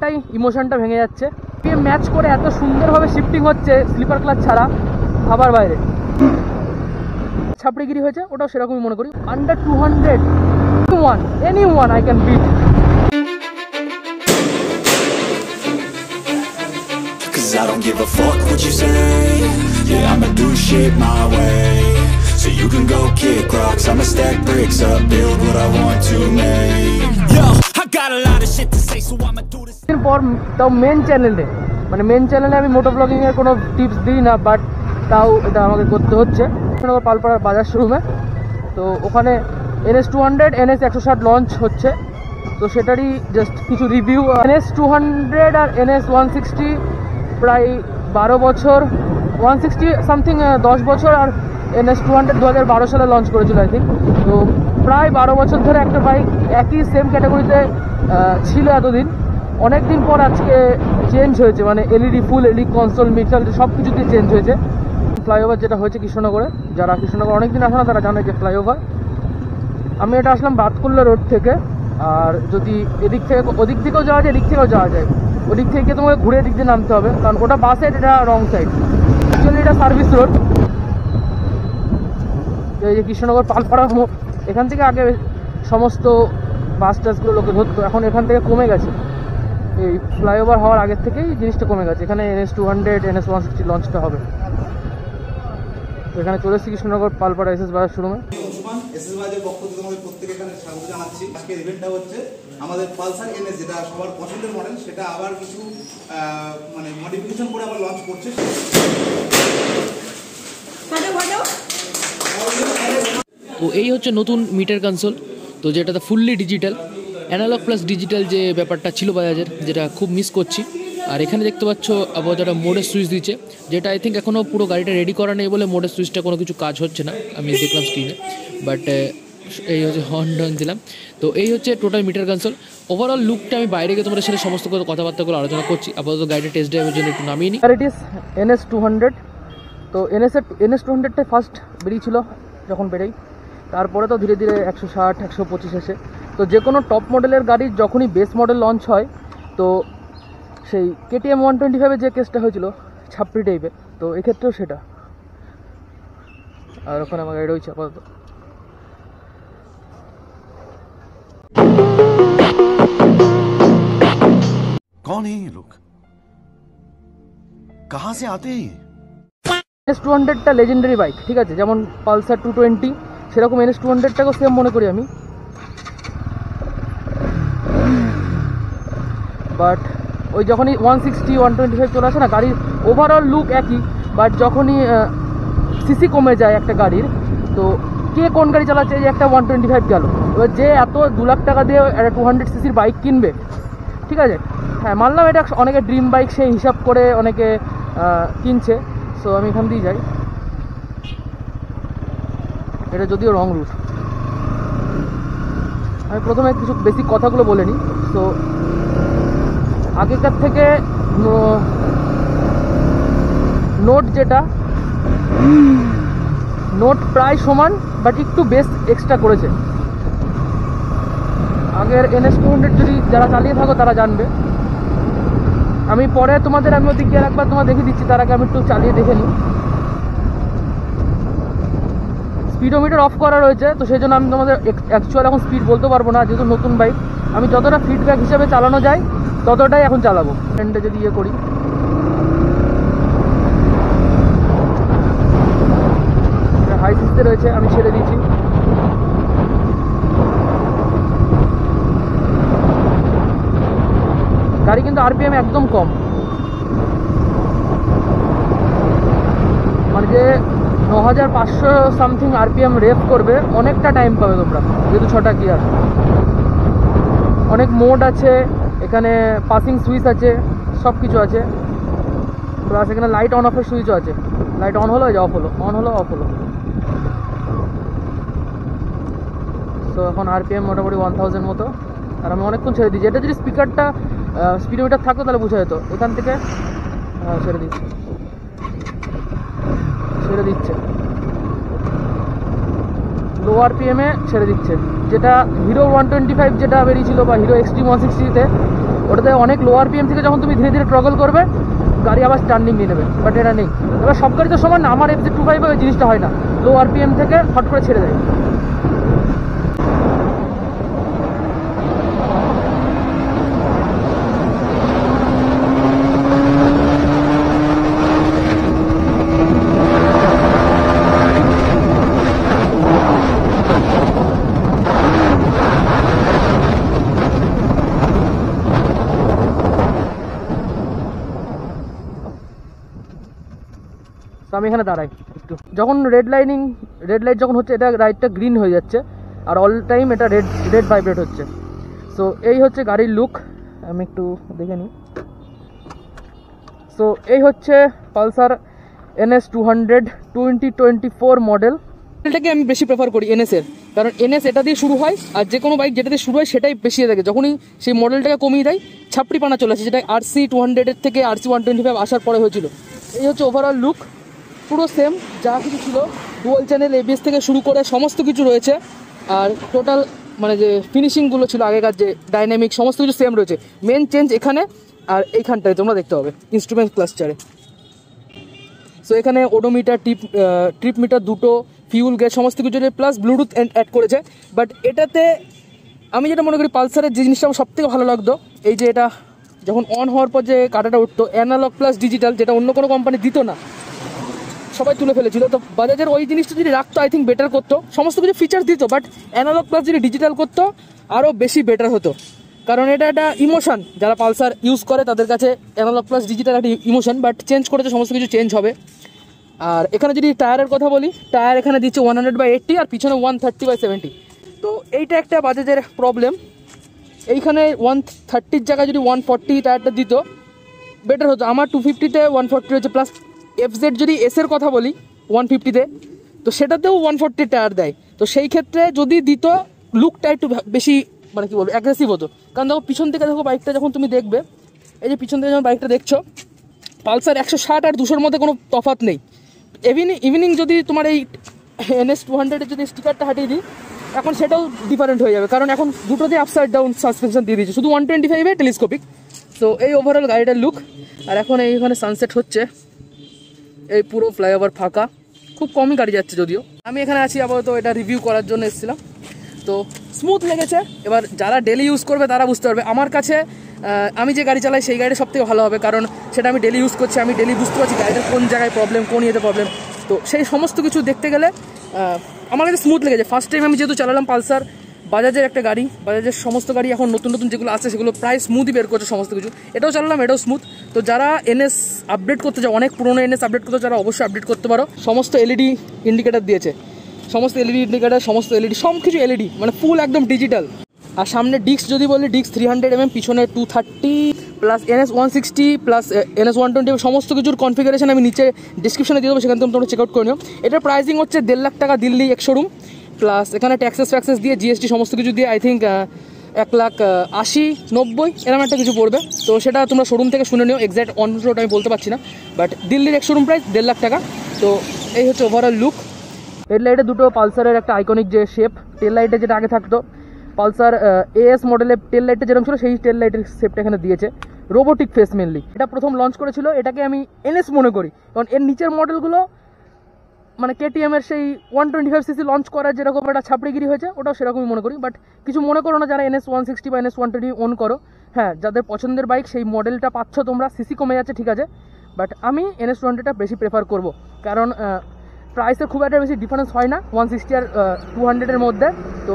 টাই ইমোশনটা ভেঙে যাচ্ছে। ম্যাচ করে এত সুন্দরভাবে শিফটিং হচ্ছে স্লিপার ক্লাচ ছাড়া, ভাবার বাইরে। ছাপড়িগিরি হয়েছে, ওটাও সেরকমই মনে করি। Under 200 anyone I can beat. Cause I don't give a fuck what you say. Yeah, I'ma do shit my way. So you can go kick rocks, I'ma stack bricks up, build what I want to make. Yo, I got a lot of shit to say, so I'ma do this. এরপর তাও main চ্যানেলে, মানে main চ্যানেলে আমি মোটো ব্লগিংয়ের কোনো tips দিই না, but তাও এটা আমাকে করতে হচ্ছে। পালপাড়ার বাজার শোরুমে, তো ওখানে NS 200 NS 160 লঞ্চ হচ্ছে, তো সেটারই জাস্ট কিছু রিভিউ। NS 200 আর NS 160 প্রায় 12 বছর, 160 সামথিং 10 বছর, আর NS 200 2012 সালে লঞ্চ করেছিল আই থিঙ্ক। তো প্রায় 12 বছর ধরে একটা বাইক একই সেম ক্যাটাগরিতে ছিল এতদিন। অনেক দিন পর আজকে চেঞ্জ হয়েছে, মানে LED, full LED console, meter সব কিছুতেই চেঞ্জ হয়েছে। ফ্লাইওভার যেটা হয়েছে কৃষ্ণনগরে, যারা কৃষ্ণনগর অনেকদিন আসে না তারা জানে যে ফ্লাইওভার। আমি এটা আসলাম বাতকুল্লা রোড থেকে, আর যদি এদিক থেকে ওদিক থেকেও যাওয়া যায়, এদিক থেকেও যাওয়া যায়। ওদিক থেকে তোমাকে ঘুরে এদিক দিয়ে নামতে হবে, কারণ ওটা বাস সাইড, এটা রং সাইড। অ্যাকচুয়ালি এটা সার্ভিস রোড। এই যে কৃষ্ণনগর পালপাড়া, এখান থেকে আগে সমস্ত বাস টাসগুলো লোকে ধরতো, এখন এখান থেকে কমে গেছে। এই ফ্লাইওভার হওয়ার আগের থেকেই জিনিসটা কমে গেছে। এখানে NS 200 NS 160 লঞ্চটা হবে। এখানে চলে এসেছি কৃষ্ণনগর পালপাড়া এসএস বাজার শোরুমে। এসএস বাজারের পক্ষ থেকে তোমাদের প্রত্যেকে এখানে স্বাগত জানাচ্ছি। আজকের ইভেন্টটা হচ্ছে আমাদের পালসার NS, যেটা সবার পছন্দের মডেল, সেটা আবার কিছু মানে মডিফিকেশন করে আবার লঞ্চ করছে। তো এই হচ্ছে নতুন মিটার কনসোল, তো যেটাতে fully digital, analog plus digital যে ব্যাপারটা ছিল বাজাজের, যেটা খুব মিস করছি। আর এখানে দেখতে পাচ্ছ আবার যারা মোডের সুইচ দিচ্ছে, যেটা আই থিঙ্ক এখনও পুরো গাড়িটা রেডি করা নেই বলে মোডের সুইচটা কোনো কিছু কাজ হচ্ছে না, আমি দেখলাম স্ক্রিনে। বাট এই হচ্ছে হর্ন টর্ন দিলাম। তো এই হচ্ছে টোটাল মিটার কনসোল। ওভারঅল লুকটা আমি বাইরে গিয়ে তোমাদের সাথে সমস্ত কথাবার্তাগুলো আলোচনা করছি। আপাতত গাড়িটা টেস্ট ড্রাইভের জন্য একটু নামিয়ে নিই। আর ইট ইস NS 200। তো NS 200টাই ফার্স্ট বেরিয়েছিল যখন বেরোই, তারপরে তো ধীরে ধীরে 160 125 এসে। তো যে কোনো টপ মডেলের গাড়ির যখনই বেস মডেল লঞ্চ হয়, তো সেই KTM 125-এর যে কেসটা হয়েছিল ছাপড়ি টাইপের, তো এক্ষেত্রেও সেটা। আর ওখানে আমার গাড়ি রয়েছে আপাতত। कौन है ये लोग, कहां से आते हैं? NS 200টা লেজেন্ডারি বাইক, ঠিক আছে, যেমন পালসার 220, সেরকম NS 200টাকেও সেম মনে করি আমি। বাট ওই যখনই 160 125 চলে আসে না, গাড়ির ওভারঅল লুক একই, বাট যখনই সিসি কমে যায় একটা গাড়ির, তো কে কোন গাড়ি চালাচ্ছে, যে একটা 125 গেল, এবার যে এত 2 লাখ টাকা দিয়ে একটা 200 সিসির বাইক কিনবে, ঠিক আছে, হ্যাঁ মানলাম এটা অনেকে ড্রিম বাইক সেই হিসাব করে অনেকে কিনছে। সো আমি এখান দিয়েই যাই, এটা যদিও রং রুট। আমি প্রথমে কিছু বেসিক কথাগুলো বলে নিই। সো আগেকার থেকে নোট, যেটা নোট প্রায় সমান, বাট একটু বেস এক্সট্রা করেছে। আগের NS 200 যদি যারা চালিয়ে থাকো তারা জানবে। আমি পরে তোমাদের আমি ওদিক গিয়ে একবার তোমার দেখিয়ে দিচ্ছি, তার আগে আমি একটু চালিয়ে দেখে নিই। স্পিডোমিটার অফ করা রয়েছে, তো সেই জন্য আমি তোমাদের অ্যাকচুয়াল এখন স্পিড বলতে পারবো না, যেহেতু নতুন বাইক। আমি যতটা ফিডব্যাক হিসাবে চালানো যায় ততটাই এখন চালাবো। ফ্রেন্ডে যদি ইয়ে করি, হাই সিস্টে রয়েছে, আমি ছেড়ে দিয়েছি। গাড়ি কিন্তু RPM একদম কম, মানে যে 9500 সামথিং RPM রেপ করবে, অনেকটা টাইম পাবে তোমরা, যেহেতু 6টা গিয়ার। অনেক মোড আছে এখানে, পাসিং সুইচ আছে, সব কিছু আছে। প্লাস এখানে লাইট অন অফের সুইচও আছে, লাইট অন হলো, অফ হলো, অন হলো, অফ হলো। তো এখন RPM মোটামুটি 1000 মতো, আর আমি অনেকক্ষণ ছেড়ে দিচ্ছি। এটা যদি স্পিকারটা স্পিডোমিটার থাকতো তাহলে বোঝা যেত। এখান থেকে ছেড়ে দিচ্ছি, ছেড়ে দিচ্ছে, লো RPM-এ ছেড়ে দিচ্ছে। যেটা হিরো 125 যেটা বেরিয়েছিল, বা হিরো এক্সট্রিম 160-তে, ওটাতে অনেক লো আরপিএম থেকে যখন তুমি ধীরে ধীরে ট্রগল করবে গাড়ি আবার টার্নিং নিয়ে নেবে, বাট এটা নেই। এবার সব গাড়ি তো সমান না, আমার FZ25 ওই জিনিসটা হয় না, লো আরপিএম থেকে হট করে ছেড়ে দেয়। তো আমি এখানে দাঁড়াই একটু, যখন রেড লাইট যখন হচ্ছে এটা লাইটটা গ্রিন হয়ে যাচ্ছে আর অল টাইম এটা রেড ভাইব্রেট হচ্ছে। সো এই হচ্ছে গাড়ির লুক, আমি একটু দেখে নিই। সো এই হচ্ছে পালসার NS 200 2024 মডেল। এটাকে আমি বেশি প্রেফার করি NS এর, কারণ NS এটা দিয়ে শুরু হয় আর যে কোনো বাইক যেটা দিয়ে শুরু হয় সেটাই বেশি থাকে। যখনই সেই মডেলটাকে কমিয়ে দেয় ছাপড়ি পানা চলে আসে, যেটা RC 200 এর থেকে RC 125 আসার পরে হয়েছিল। এই হচ্ছে ওভারঅল লুক, পুরো সেম যা কিছু ছিল, ডুয়াল চ্যানেল ABS থেকে শুরু করে সমস্ত কিছু রয়েছে। আর টোটাল মানে যে ফিনিশিংগুলো ছিল আগেকার যে ডাইনামিক সমস্ত কিছু সেম রয়েছে। মেন চেঞ্জ এখানে আর এইখানটায় তোমরা দেখতে হবে ইনস্ট্রুমেন্ট ক্লাস্টারে। সো এখানে ওডোমিটার ট্রিপ মিটার দুটো, ফিউল গ্যাস সমস্ত কিছু প্লাস ব্লুটুথ অ্যাড করেছে। বাট এটাতে আমি যেটা মনে করি পালসারের যে জিনিসটা আমার সবথেকে ভালো লাগতো, এই যে এটা যখন অন হওয়ার পর যে কাঁটাটা উঠতো অ্যানালগ প্লাস ডিজিটাল, যেটা অন্য কোনো কোম্পানি দিত না, সবাই তুলে ফেলেছিল। তো বাজাজের ওই জিনিসটা যদি রাখতো আই থিঙ্ক বেটার করতো, সমস্ত কিছু ফিচার্স দিত, বাট অ্যানালগ প্লাস যদি ডিজিটাল করতো আরও বেশি বেটার হতো। কারণ এটা একটা ইমোশন, যারা পালসার ইউজ করে তাদের কাছে অ্যানালগ প্লাস ডিজিটাল একটা ইমোশন, বাট চেঞ্জ করেছে, সমস্ত কিছু চেঞ্জ হবে। আর এখানে যদি টায়ারের কথা বলি, টায়ার এখানে দিচ্ছে 100/80 আর পিছনে 130/70। তো এইটা একটা বাজাজের প্রবলেম, এইখানে 130-র জায়গায় যদি 140 টায়ারটা দিত বেটার হতো। আমার 250-তে 140 হচ্ছে, প্লাস FZ যদি এসের কথা বলি 150-তে, তো সেটাতেও 140 টায়ার দেয়। তো সেই ক্ষেত্রে যদি দিত লুকটা একটু বেশি মানে কী বলবো অ্যাগ্রেসিভ হতো। কারণ দেখো পিছন থেকে দেখো বাইকটা যখন তুমি দেখবে, এই যে পিছন থেকে যখন বাইকটা দেখছো, পালসার 160 আর 200-র মধ্যে কোনো তফাৎ নেই। ইভিনিং যদি তোমার এই NS 200-এর যদি স্টিকারটা হাটিয়ে দিই, এখন সেটাও ডিফারেন্ট হয়ে যাবে, কারণ এখন দুটোতে আপসাইড ডাউন সাসপেনশন দিয়ে দিয়েছে, শুধু 125-এ টেলিস্কোপিক। তো এই ওভারঅল গাড়িটার লুক। আর এখন এইখানে সানসেট হচ্ছে, এই পুরো ফ্লাইওভার ফাঁকা, খুব কমই গাড়ি যাচ্ছে যদিও। আমি এখানে আছি আপাতত এটা রিভিউ করার জন্য এসেছিলাম। তো স্মুথ লেগেছে, এবার যারা ডেলি ইউজ করবে তারা বুঝতে পারবে। আমার কাছে আমি যে গাড়ি চালাই সেই গাড়িটা সবথেকে ভালো হবে, কারণ সেটা আমি ডেলি ইউজ করছি, আমি ডেলি বুঝতে পারছি গাড়িটার কোন জায়গায় প্রবলেম, কোন ইয়েতে প্রবলেম। তো সেই সমস্ত কিছু দেখতে গেলে আমার কাছে স্মুথ লেগেছে। ফার্স্ট টাইম আমি যেহেতু চালালাম পালসার, বাজাজের একটা গাড়ি, বাজাজের সমস্ত গাড়ি এখন নতুন নতুন যেগুলো আছে সেগুলো প্রায় স্মুথই বের করছে সমস্ত কিছু। এটাও চালালাম, এটাও স্মুথ। তো যারা NS আপডেট করতে চাও, অনেক পুরোনো NS আপডেট করতে, যারা অবশ্যই আপডেট করতে পারো। সমস্ত LED ইন্ডিকেটার দিয়েছে, সমস্ত LED ইন্ডিকেটার, সমস্ত LED, সব কিছু LED, মানে ফুল একদম ডিজিটাল। আর সামনে ডিস্ক যদি বলি, ডিস্ক 300mm, পিছনে 230 প্লাস NS 160 প্লাস NS 120, সমস্ত কিছুর কনফিগারেশন আমি নিচে ডিসক্রিপশনে দিয়ে দেবো, সেখান থেকে তোমরা চেক আউট করে নিও। এটার প্রাইসিং হচ্ছে 1.5 লাখ টাকা দিল্লি এক্স শোরুম, প্লাস এখানে ট্যাক্সেস দিয়ে GST সমস্ত কিছু দিয়ে আই থিঙ্ক 1,80,90 এরকম একটা কিছু পড়বে। তো সেটা তোমরা শোরুম থেকে শুনে নিও, এক্স্যাক্ট অন রোড আমি বলতে পারছি না, বাট দিল্লির এক্স শোরুম প্রাইস 1.5 লাখ টাকা। তো এই হচ্ছে ওভারঅল লুক। হেডলাইটে দুটো পালসারের একটা আইকনিক যে শেপ, টেল লাইটে যেটা আগে থাকতো পালসার AS মডেলের টেল লাইটটা যেরকম ছিল সেই টেল লাইটের শেপটা এখানে দিয়েছে, রোবোটিক ফেস মেনলি। এটা প্রথম লঞ্চ করেছিল, এটাকে আমি NS মনে করি, কারণ এর নিচের মডেলগুলো মানে KTM-এর সেই 125cc লঞ্চ করার যেরকম একটা ছাপড়িগিরি হয়েছে, ওটাও সেরকমই মনে করি। বাট কিছু মনে করো না যারা NS 160 বা NS 120 ওন করো, হ্যাঁ যাদের পছন্দের বাইক সেই মডেলটা পাচ্ছ তোমরা, সিসি কমে যাচ্ছে ঠিক আছে, বাট আমি NS 200টা বেশি প্রেফার করব, কারণ প্রাইসে খুব একটা বেশি ডিফারেন্স হয় না 160 আর 200-এর মধ্যে। তো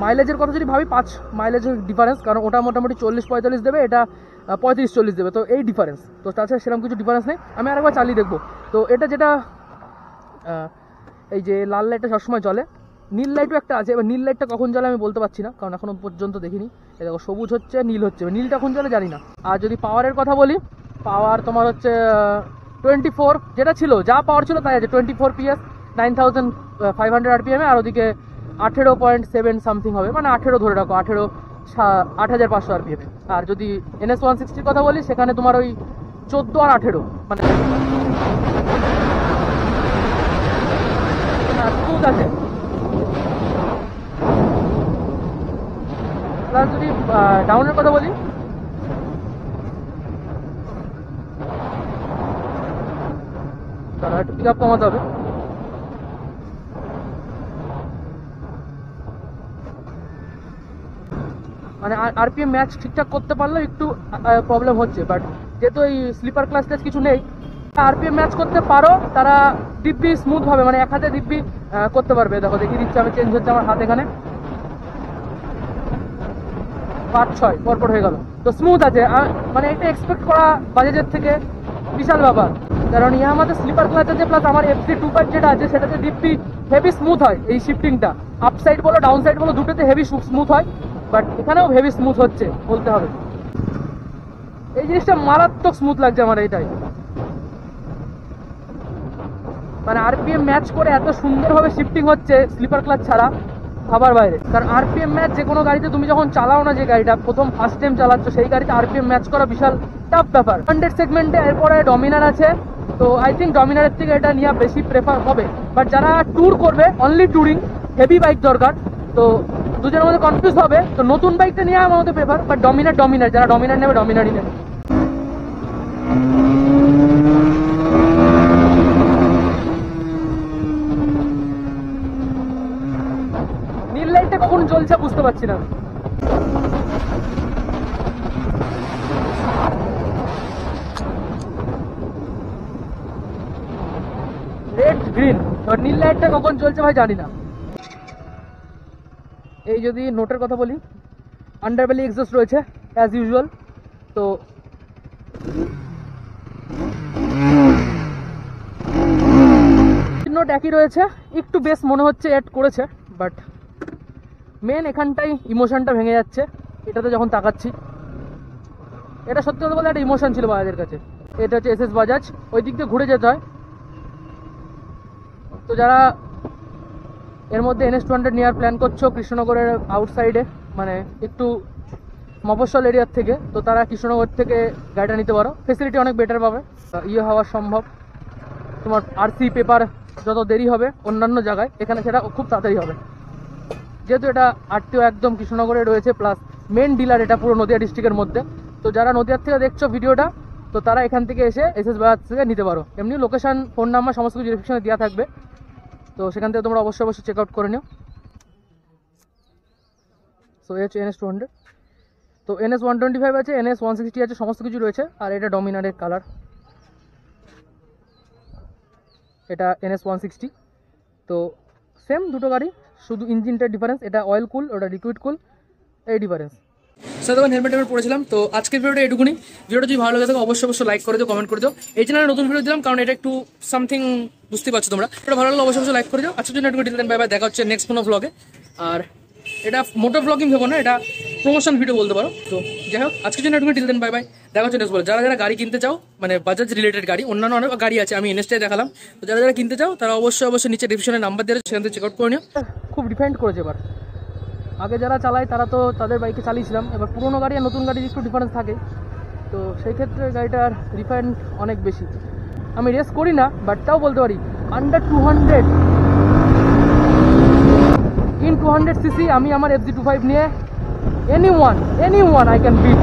মাইলেজের কথা যদি ভাবি, 5 মাইলেজের ডিফারেন্স, কারণ ওটা মোটামুটি 40-45 দেবে, এটা 35-40 দেবে, তো এই ডিফারেন্স। তো তাছাড়া সেরকম কিছু ডিফারেন্স নেই। আমি আরেকবার চালিয়ে দেখবো। তো এটা যেটা এই যে লাল লাইটটা সবসময় জ্বলে, নীল লাইটও একটা আছে, এবার নীল লাইটটা কখন জ্বলে আমি বলতে পারছি না, কারণ এখনও পর্যন্ত দেখিনি। এই দেখো সবুজ হচ্ছে, নীল হচ্ছে, নীলটা কখন জ্বলে জানি না। আর যদি পাওয়ারের কথা বলি, পাওয়ার তোমার হচ্ছে 24, যেটা ছিল যা পাওয়ার ছিল তাই আছে, 24 PS 9500 RPM, আর ওদিকে 18.7 সামথিং হবে, মানে 18 ধরে রাখো, 8500 RPM। আর যদি NS 160-র কথা বলি, সেখানে তোমার ওই 14 আর 18, মানে স্মুথ আছে। প্লাস যদি ডাউনের কথা বলি, আর একটু পিক আপ কমাতে হবে। মানে আরপিএম ম্যাচ ঠিকঠাক করতে পারলেও একটু প্রবলেম হচ্ছে, বাট যেহেতু এই স্লিপার ক্লাস টেস কিছু নেই, আরপিএম ম্যাচ করতে পারো তারা দিব্যি স্মুথ ভাবে, মানে এক হাতে দিব্যি করতে পারবে। দেখো দেখিয়ে দিচ্ছে, আমি চেঞ্জ হচ্ছে আমার হাত এখানে 5-6 পরপর হয়ে গেল, তো স্মুথ আছে। মানে এটা এক্সপেক্ট করা বাজাজের থেকে বিশাল ব্যাপার, কারণ ইয়ামাহাতে স্লিপার ক্লাচ আছে, প্লাস আমার FC25 যেটা আছে সেটাতে দিব্যি হেভি স্মুথ হয়। এই শিফটিংটা আপ সাইড বলো ডাউন সাইড বলো দুটোতে হেভি স্মুথ হয়, বাট এখানেও হেভি স্মুথ হচ্ছে বলতে হবে। এই জিনিসটা মারাত্মক স্মুথ লাগছে আমার এটাই, মানে আরপিএম ম্যাচ করে এত সুন্দরভাবে শিফটিং হচ্ছে স্লিপার ক্লাচ ছাড়া ভাবার বাইরে। কারণ আরপিএম ম্যাচ যে কোনো গাড়িতে তুমি যখন চালাও না, যে গাড়িটা প্রথম ফার্স্ট টাইম চালাচ্ছ সেই গাড়িতে আরপিএম ম্যাচ করা বিশাল টাফ ব্যাপার। 100 সেগমেন্টে এরপরে ডমিনার আছে, তো আই থিঙ্ক ডমিনারের থেকে এটা নিয়ে বেশি প্রেফার হবে। বাট যারা ট্যুর করবে, অনলি ট্যুরিং, হেভি বাইক দরকার, তো দুজনের মধ্যে কনফিউজ হবে, তো নতুন বাইকটা নিয়ে আমার মধ্যে প্রেফার। বাট ডমিনার যারা ডমিনার নেবে ডমিনারই নেবে। নীল লাইটটা কখন জ্বলছে বুঝতে পারছি না। রেড গ্রিন, এবার নীল লাইটটা কখন জ্বলছে ভাই জানি না। এই যদি নোটের কথা বলি, আন্ডারবেলি এক্সস্ট রয়েছে অ্যাজ ইউজুয়াল, তো নোট একই রয়েছে, একটু বেশ মনে হচ্ছে অ্যাড করেছে, বাট মেন এখানটাই ইমোশনটা ভেঙে যাচ্ছে এটাতে যখন তাকাচ্ছি। এটা সত্যি কথা বলতে একটা ইমোশন ছিল বাজাজের কাছে। এটা হচ্ছে এসএস বাজাজ, ওই দিক দিয়ে ঘুরে যেতে হয়। তো যারা এর মধ্যে NS200 নেওয়ার প্ল্যান করছো কৃষ্ণনগরের আউটসাইডে, মানে একটু মফস্বল এরিয়ার থেকে, তো তারা কৃষ্ণনগর থেকে গাড়িটা নিতে পারো। ফেসিলিটি অনেক বেটার পাবে, ইয়ে হওয়া সম্ভব। তোমার আরসি পেপার যত দেরি হবে অন্যান্য জায়গায়, এখানে সেটা খুব তাড়াতাড়ি হবে, যেহেতু এটা আরটিও একদম কৃষ্ণনগরে রয়েছে, প্লাস মেন ডিলার এটা পুরো নদিয়া ডিস্ট্রিক্টের মধ্যে। তো যারা নদিয়ার থেকে দেখছো ভিডিওটা, তো তারা এখান থেকে এসে এসএস বাজাজ থেকে নিতে পারো। এমনি লোকেশন, ফোন নাম্বার সমস্ত কিছু ডিসক্রিপশনে দেওয়া থাকবে, তো সেখান থেকে তোমরা অবশ্যই চেক আউট করে নিও। সো এই হচ্ছে NS200, তো NS125 আছে, NS160 আছে, সমস্ত কিছু রয়েছে। আর এটা ডমিনারের কালার, এটা NS160। তো সেম দুটো গাড়ি, শুধু ইঞ্জিনটার ডিফারেন্স, এটা অয়েল কুল, ওটা লিকুইড কুল, এই ডিফারেন্স। সো তখন হেলমেট পড়েছিলাম। তো আজকের ভিডিওটা এটুকুনি। ভিডিওটা যদি ভালো লাগে থাকে অবশ্যই লাইক করে দিও, কমেন্ট করে দিও। এই চ্যানেলে নতুন ভিডিও দিলাম কারণ এটা একটু সামথিং বুঝতে পারছো তোমরা। এটা ভালো লাগলে অবশ্যই লাইক করে দিও। আজকের জন্য একটু ডিটেল বাই বাই, দেখা হচ্ছে নেক্সট কোনো ভ্লগে। আর এটা মোটো ব্লগিং ভেবো না, এটা প্রমোশন ভিডিও বলতে পারো। তো যাই হোক, আজকের জন্য একটু ডিটেল বাই বাই, দেখা হচ্ছে নেক্সট ব্লগে। যারা যারা গাড়ি কিনতে চাও, মানে বাজাজ রিলেটেড গাড়ি, অন্যান্য অনেক গাড়ি আছে, আমি NS-টাই দেখালাম। তো যারা যারা কিনতে চাও তারা অবশ্যই নিচে ডিসক্রিপশনে নাম্বার দিয়ে সেখান থেকে চেক আউট করে নিও। খুব ডিফারেন্ট করেছে এবার, আগে যারা চালায় তারা তো তাদের বাইকে চালিয়েছিলাম, এবার পুরোনো গাড়ি আর নতুন গাড়ির একটু ডিফারেন্স থাকে। তো সেই ক্ষেত্রে গাড়িটার রিফাইন্ড অনেক বেশি। আমি রেস করি না, বাট তাও বলতে পারি আন্ডার 200 ইন 200 সিসি আমি আমার FZ25 নিয়ে anyone I can beat.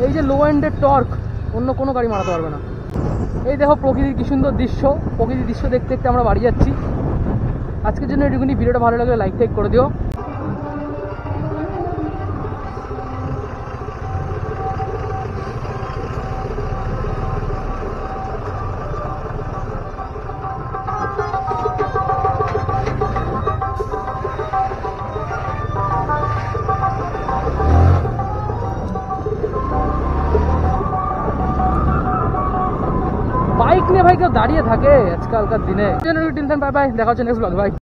এই যে লো এন্ডের টর্ক অন্য কোনো গাড়ি মারাতে পারবে না। এই দেখো প্রকৃতির কি সুন্দর দৃশ্য, প্রকৃতির দৃশ্য দেখতে দেখতে আমরা বাড়ি যাচ্ছি। আজকের জন্য এটুকুনি। ভিডিওটা ভালো লাগলে লাইক টাইক করে দিও। বাইক নিয়ে ভাই কেউ দাঁড়িয়ে থাকে আজকালকার দিনে। বাই বাই, দেখা হচ্ছে নেক্সট ব্লগ। বাই।